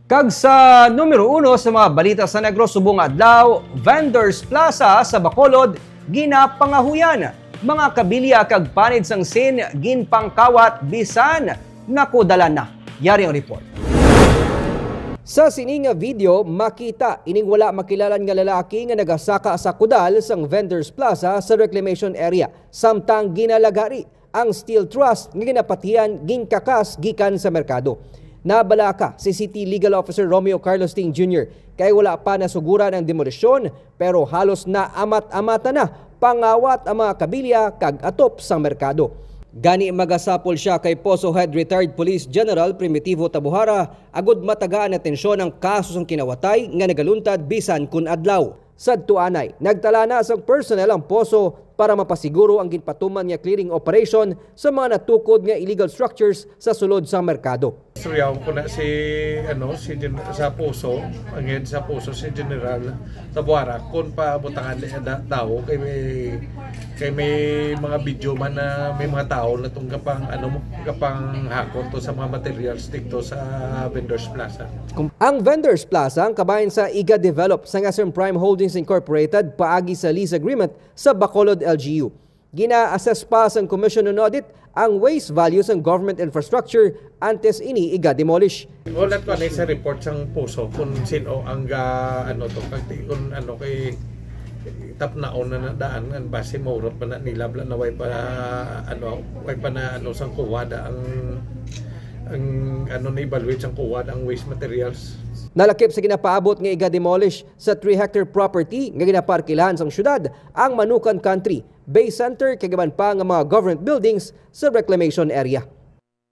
Kag sa numero 1 sa mga balita sa Negros subong adlaw, Vendors Plaza sa Bacolod ginapangahuyan. Mga kabilya kag panid sang sin ginpangkawat bisan nakudalan na. Yari ang report. Sa sining nga video, makita ining wala makilalan nga lalaki nga nagasaka sa kudal sang Vendors Plaza sa reclamation area. Samtang ginalagari ang steel truss nga ginapatihan ginkakas gikan sa merkado. Nabalaka si City Legal Officer Romeo Carlos Ting Jr. kay wala pa nasuguran ang demolisyon pero halos na amat-amata na pangawat ang mga kabilya kag atop sa merkado. Gani magasapol siya kay Poso Head Retired Police General Primitivo Tabuhara agud matagaan na tensyon ang kaso sang kinawatay nga nagaluntad bisan kun adlaw. Sadtuanay, nagtala na sang personnel ang Poso para mapasiguro ang ginpatuman nga clearing operation sa mga natukod nga illegal structures sa sulod sa merkado. Suryaw ko na si sa Poso, ang sa Poso si General Tabuara kon pa butangan tao kay may mga video man na may mga tao na tong kapang hakon to sa mga materials dito sa Vendors Plaza. Ang Vendors Plaza ang kabahin sa IGA Develop sa Ngasem Prime Holdings Incorporated paagi sa lease agreement sa Bacolod LGU. Gina-assess pa sa Commission on Audit ang waste values ng government infrastructure antes ini iga-demolish. Wala ko na sa report sang Poso kung sino ang kung kay tap na na daan ang base maurot pa na nilabla na way pa na sang kuwada ang na evaluate sang kuwada ang waste materials. Nalakip sa ginapaabot nga iga-demolish sa 3-hectare property nga ginaparkilahan sang syudad ang Manukan Country, Bay Center kagaman pa nga mga government buildings sa reclamation area.